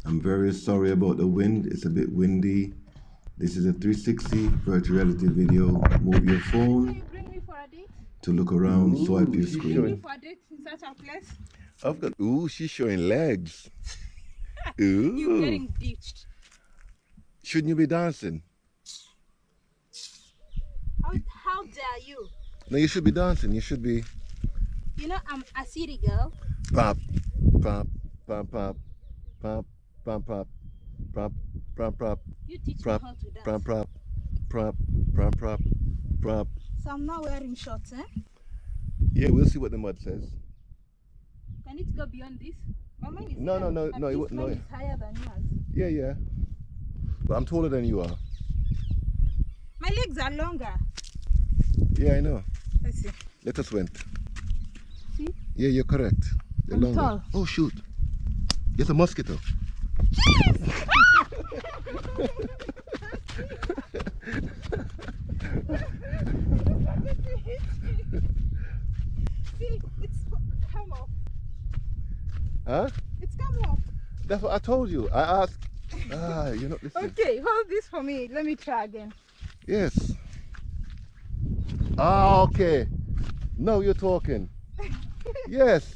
I'm very sorry about the wind. It's a bit windy. This is a 360 virtual reality video. Move your phone Can you bring me for a date? to look around, Ooh, swipe your she's Bring me screen. for a date in such a place? I've got. Ooh, she's showing legs. You're Ooh. getting ditched. Shouldn't you be dancing? How dare you? No, you should be dancing. You should be. You know I'm a city girl. Pop, pop, pop, pop, pop, pop, pop, pop, pop, pop, You teach me prop, how to dance. prop, prop, prop, prop, prop, prop. So I'm not wearing shorts, eh? Yeah, we'll see what the mud says. Can it go beyond this? Oh, mine is No, higher. no, At no, least no. mine is higher than yours. Yeah, yeah. But I'm taller than you are. My legs are longer. Yeah, I know. Let's see. Let us went. See? Yeah, you're correct. They're I'm longer. tall. Oh shoot! It's a mosquito. See, it's come off. Huh? It's come off. That's what I told you. I asked. Ah, you're not listening. Okay, hold this for me. Let me try again. Yes. Ah, okay. Now you're talking. Yes.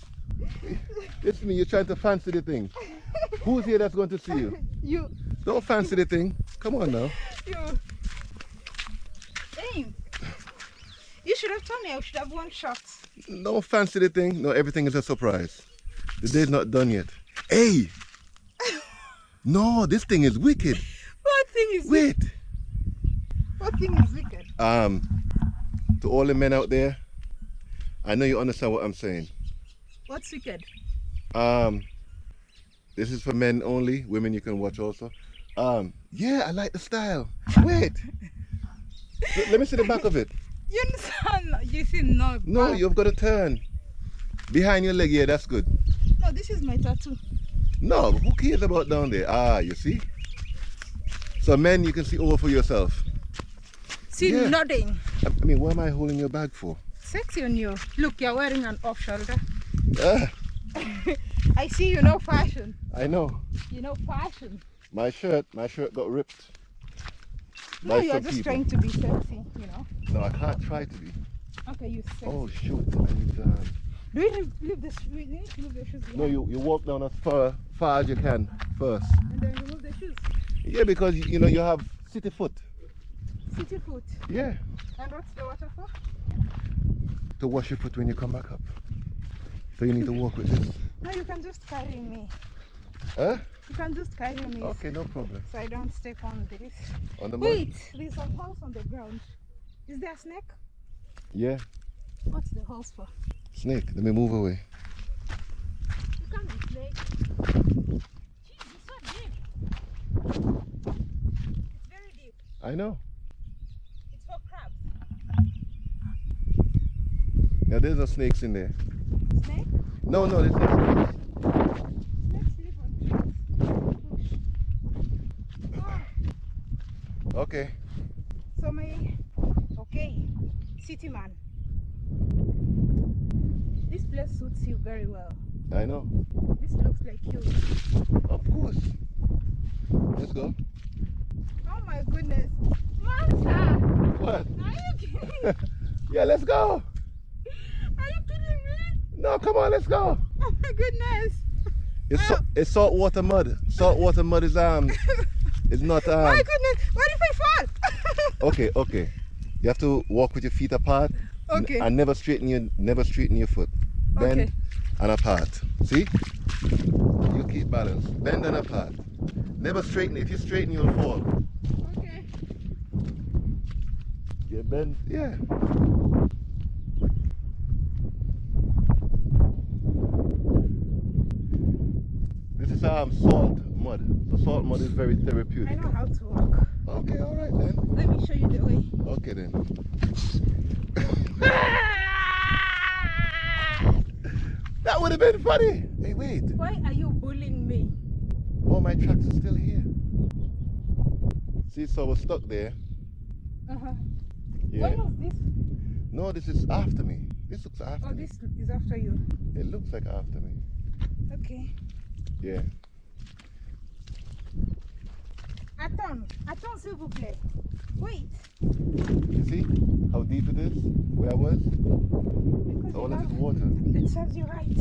It's me. You're trying to fancy the thing. Who's here that's going to see you? You, Don't fancy the thing. Come on now. you. Damn. You should have told me I should have worn shorts. Don't fancy the thing. No, everything is a surprise. The day's not done yet. Hey! No, this thing is wicked. What thing is Wait. What thing is wicked? To all the men out there, I know you understand what I'm saying. What's wicked? This is for men only. Women you can watch also. Yeah, I like the style. Wait. Let me see the back of it. You understand? You see, no. No, back. you've got to turn. Behind your leg, yeah, that's good. No, this is my tattoo. No, who cares about down there? Ah, you see? So men, you can see over for yourself. See, Yeah. nodding. I mean, what am I holding your bag for? Sexy on you. Look, you're wearing an off shoulder. Ah, I see you know fashion. I know. You know fashion. My shirt got ripped. No, by you're some just people. trying to be sexy, you know. No, I can't try to be. Okay, you sexy. Oh shoot! I need to, Do we leave this? We need to move the shoes behind. No, you walk down as far as you can first. And then remove the shoes. Yeah, because you know you have city foot. City foot. Yeah. And what's the water for? To wash your foot when you come back up. So you need to walk with this. No, you can just carry me. Huh? You can just carry me. Okay, no problem. So I don't step on this. On the mud? Wait, there's some holes on the ground. Is there a snake? Yeah. What's the holes for? Snake, let me move away. You can't be snake. Jeez, it's so deep. It's very deep. I know. It's for crabs. Now there's no snakes in there. Snake? No, there's no snakes. Snakes live on trees. Bush. Oh, Okay. so okay, city man. This place suits you very well. I know. This looks like you. Of course. Let's go. Oh my goodness. Martha! What? Are you kidding? Yeah, let's go. Are you kidding me? No, come on, let's go. Oh my goodness. It's saltwater mud. Saltwater mud is it's not My goodness. What if I fall? Okay. You have to walk with your feet apart. Okay. And never straighten your foot. Bend Okay. and apart. See? You keep balance. Bend and apart. Never straighten. If you straighten, you'll fall. Okay. Yeah, bend. Yeah. This is salt mud. So salt mud is very I therapeutic. know how to walk. Okay, all right then. Let me show you the way. Okay then. That would have been funny. Hey, wait. Why are you bullying me? Oh, my tracks are still here. See, so we're stuck there. Uh-huh. Yeah. When was this? No, this is after me. This looks after Oh, me. this is after you. It looks like after me. Okay. Yeah. Attends, s'il vous plaît. Wait. You see how deep it is? Where I was? Because All you of this have- water. It serves you right.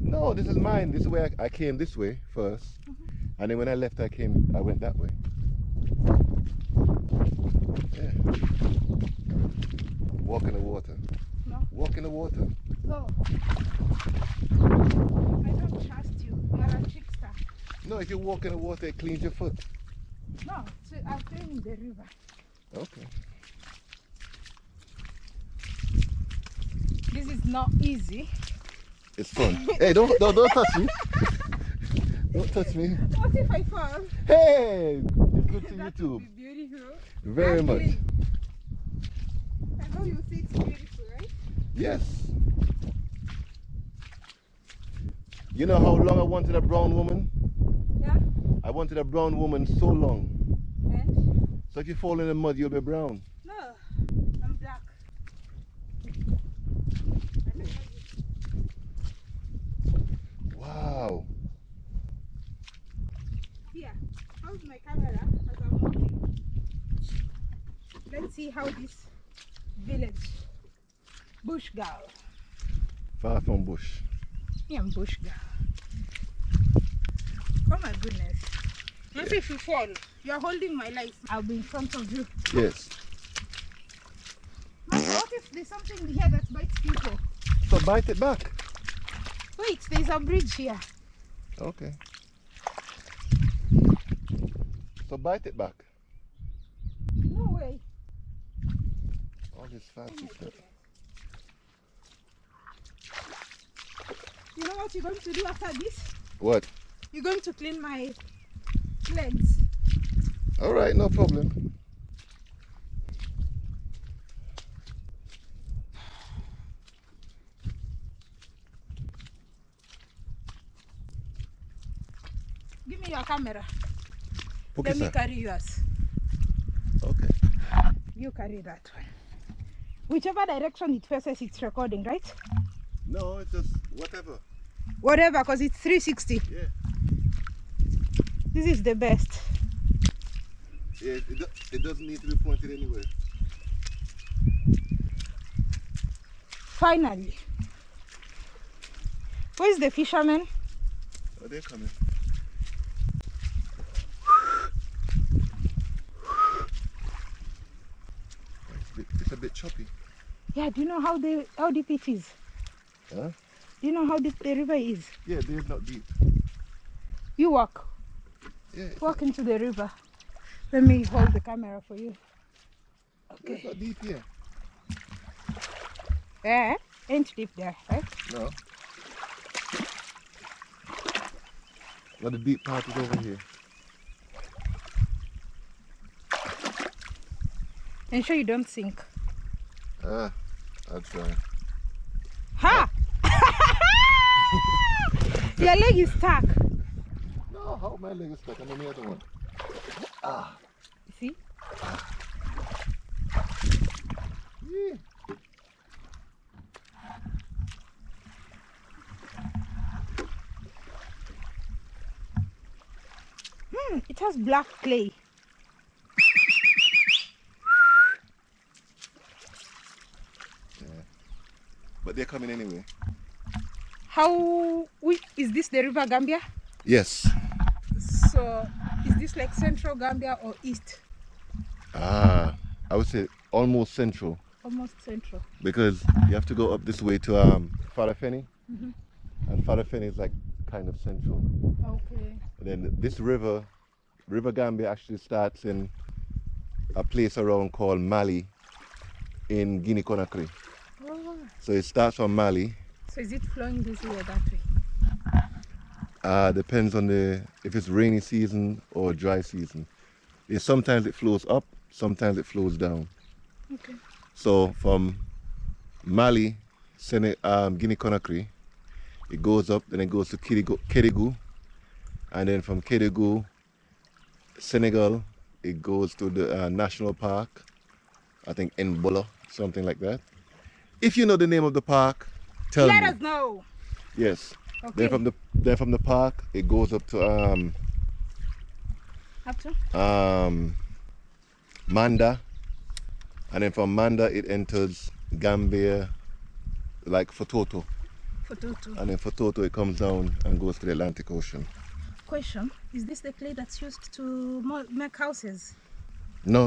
No, this is mine. This is where I came this way first. And then when I left, I went that way. Yeah. Walk in the water. No. Walk in the water. Go. I don't trust you. You are a trickster. No, if you walk in the water, it cleans your foot. No, I'll clean in the river. Okay. This is not easy. It's fun. Hey, don't touch me. Don't touch me. What if I fall? Hey, it's good to That YouTube. would be beautiful. Very much. Actually, I know you say it's beautiful, right? Yes. You know how long I wanted a brown woman? Yeah? I wanted a brown woman so long. And? So if you fall in the mud, you'll be brown. No, I'm black. I don't know you. Wow. Here, how's my camera as I'm walking? Let's see how this village, bush girl. Far from bush. Yeah, I'm bush girl. Oh my goodness. What if you fall? You're holding my life. I'll be in front of you. Yes. But what if there's something here that bites people? So bite it back. Wait, there's a bridge here. Okay. So bite it back. No way. All this Oh fancy my stuff. goodness. You know what you're going to do after this? What? You're going to clean my legs. All right, no problem. Give me your camera. Okay, Let me sir. carry yours. Okay. You carry that one. Whichever direction it faces, it's recording, right? No, it's just whatever. Whatever, because it's 360. Yeah. This is the best. Yeah, it doesn't need to be pointed anywhere. Finally. Where's the fisherman? Oh, they're coming. It's a bit choppy. Yeah, do you know how deep it is? Huh? Do you know how deep the river is? Yeah, they're not deep. You walk. Yeah, Walk into the river. Let me hold the camera for you. it's Okay. not deep here. Yeah, ain't deep there, right? No. Well, the deep part is over here. Ensure you don't sink. Ah, I'll try. Ha! Your leg is stuck. No, how my leg is stuck? I'm on the other one. Ah. See? Yeah. It has black clay. But they're coming anyway. Is this the river Gambia? Yes. So is this like central Gambia or east? Ah, I would say almost central Almost central. because you have to go up this way to Farafeni, and Farafeni is like kind of central. Okay. And then this river Gambia actually starts in a place around called Mali in Guinea-Conakry. Oh, So it starts from Mali. so is it flowing this way or that way? Depends on if it's rainy season or dry season. Sometimes it flows up, sometimes it flows down. Okay. So from Mali, Guinea-Conakry, it goes up, then it goes to Kédougou, and then from Kédougou, Senegal, it goes to the national park, I think Nbola, something like that. If you know the name of the park, tell me. Let us know. Yes. Okay. Then from the park, it goes up to Up to? Manda, and then from Manda it enters Gambia, like Fototo, For Toto. and then Fototo it comes down and goes to the Atlantic Ocean. Question, is this the clay that's used to make houses? No.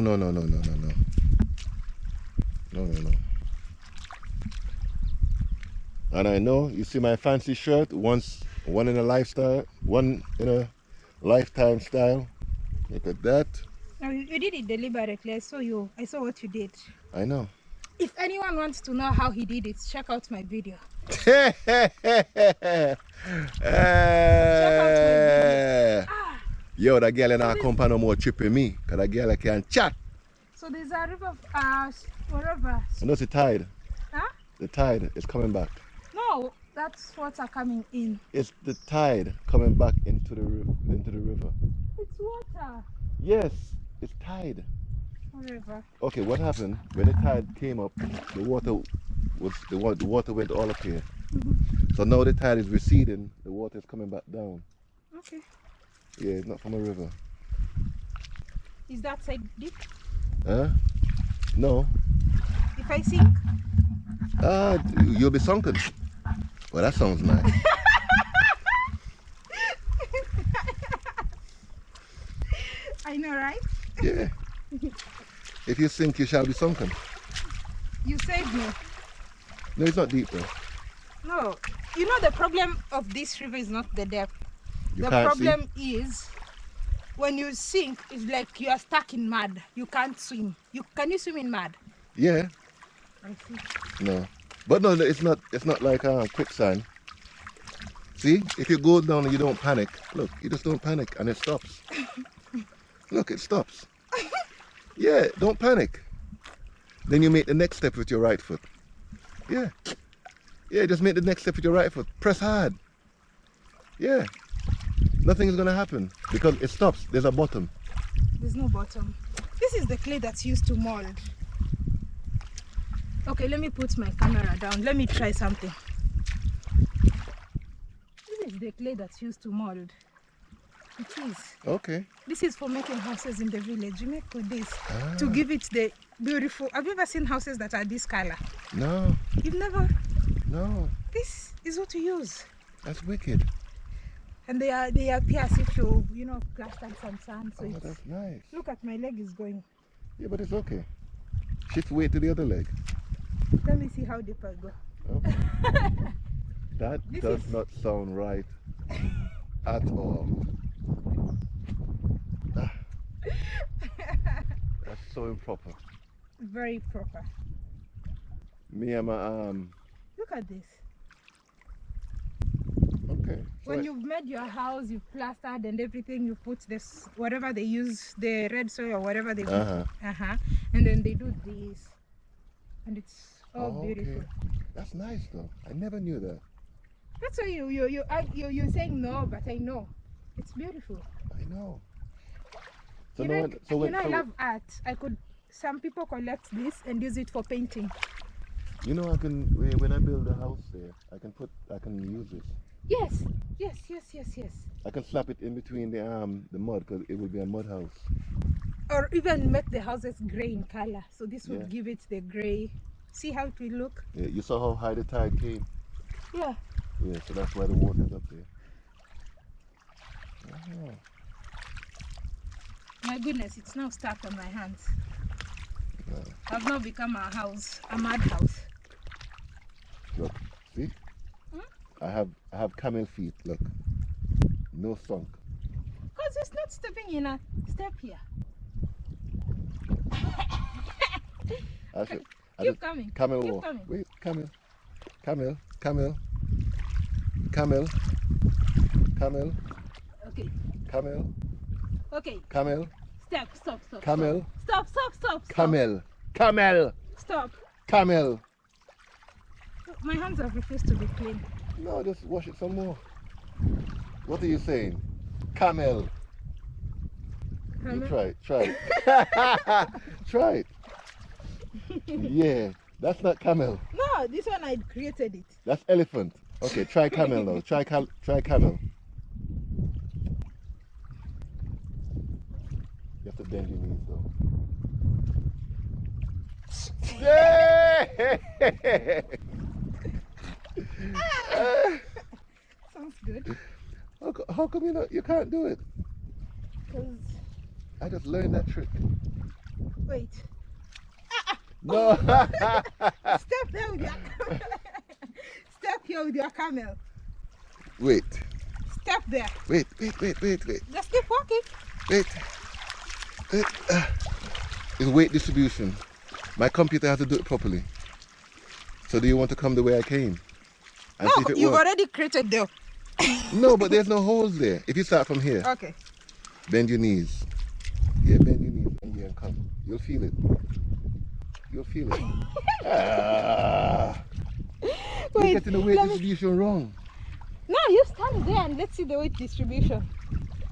No. And I know, you see my fancy shirt, one in a lifetime style. Look at that. No, you did it deliberately. I saw what you did. I know. If anyone wants to know how he did it, check out my video. Yo, that girl not come no more tripping me, because that girl can chat. So there's a river, wherever. You know, it's the tide. Huh? The tide is coming back. No, that's water coming in. It's the tide coming back into the river. It's water. Yes, it's tide. Wherever. Okay, what happened when the tide came up? The water went all up here. So now the tide is receding. The water is coming back down. Okay. Yeah, it's not from a river. Is that side deep? Huh? No. If I sink? You'll be sunken. Well, that sounds nice. I know, right? Yeah. If you sink, you shall be sunken. You saved me. No, it's not deep though. No. You know the problem of this river is not the depth. You The can't problem is when you sink, it's like you are stuck in mud. You can't swim. Can you swim in mud? see. Yeah. I see. No. But no, it's not like quicksand. See, if you go down and you don't panic, look, you just don't panic and it stops. Look, it stops. Yeah, don't panic. Then you make the next step with your right foot. Yeah. Yeah, just make the next step with your right foot. Press hard. Yeah. Nothing is gonna happen because it stops. There's a bottom. There's no bottom. This is the clay that's used to mold. Okay, let me put my camera down. Let me try something. This is the clay that's used to mold. It is. Okay. This is for making houses in the village. You make with this to give it the beautiful. Have you ever seen houses that are this color? No. You've never? No. This is what you use. That's wicked. And they appear as if you plastered some sand. So Oh, it's, that's nice. look at my leg is going. Yeah, but it's okay. Shift weight to the other leg. Let me see how deep I go. Okay. That This does is- not sound right at all. Ah. That's so improper. Very proper. Me and my Look at this. okay. So When you've made your house, you've plastered and everything, you put this, whatever they use, the red soil or whatever they put. And then they do this. And it's all beautiful. okay. That's nice though. I never knew that. That's why you're saying no, but I know. It's beautiful. I know. So You no know, one, so when I love art. Some people collect this and use it for painting. you know I can when I build a house there, I can use it. Yes. I can slap it in between the mud because it will be a mud house. Or even make the houses gray in color. So this would Yeah. give it the gray. See how it will look? Yeah, you saw how high the tide came. Yeah. Yeah, so that's why the water's up there. Oh. My goodness, it's now stuck on my hands. Yeah. I've now become a mud house. Look, see? I have camel feet. Look, no sunk. Because it's not stepping in a step here. Keep coming. Camel Keep walk. coming. Wait, camel. Okay. Okay. Camel. Stop. Camel. Stop. Camel. Stop. Camel. My hands have refused to be clean. No, just wash it some more. What are you saying? Camel. You Camel? try it. Try it. Yeah, that's not camel. No, this one I created it. That's elephant. Okay, try camel now. Try camel. Bend your knees though. Yeah! Sounds good. How come you can't do it? Because I just learned that trick. wait. No. Step there with your camel. Step here with your camel. Wait. Step there. Wait. Just keep walking. Wait. It's weight distribution. My computer has to do it properly. So do you want to come the way I came? And see if No, it you've works? already created the. No, but there's no holes there. If you start from here, Okay. bend your knees. Yeah, bend your knees and yeah, come. You'll feel it. You'll feel it. You're Wait, getting the weight let me- distribution wrong. No, you stand there and let's see the weight distribution.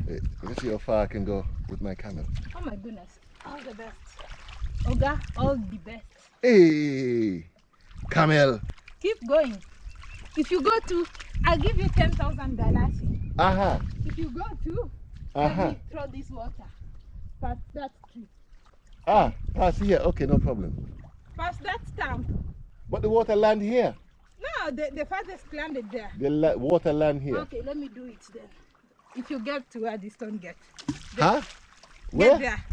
Wait, let's see how far I can go with my camel. Oh my goodness. All the best. Oga, all the best. Hey, camel. Keep going. If you go to, I'll give you $10,000. Aha. If you go to, let me throw this water past that tree. Pass here. Okay, no problem. Past that stamp. But the water land here. No, the farthest landed there. The water land here. Okay, let me do it then. If you get to where the stone gets. Huh? Get Where? there.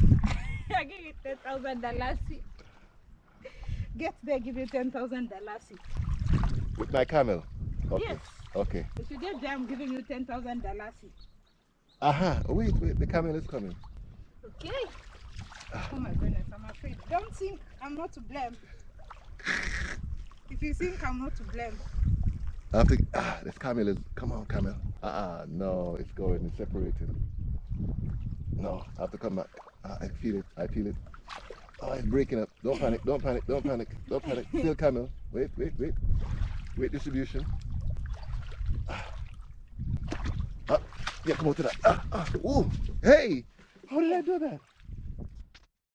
I give you $10,000. Get there, give you $10,000. With my camel. Okay. Yes. Okay. If you get there, I'm giving you $10,000. Wait. The camel is coming. Okay. Oh my goodness, I'm afraid. Don't think I'm not to blame. If you think I'm not to blame. I have to. This camel is. Come on, camel. No, it's going. It's separating. No, I have to come back. I feel it. Oh, it's breaking up. Don't panic. Still camel. Wait. Weight distribution. Yeah, come on to that. Ooh. Hey, how did I do that?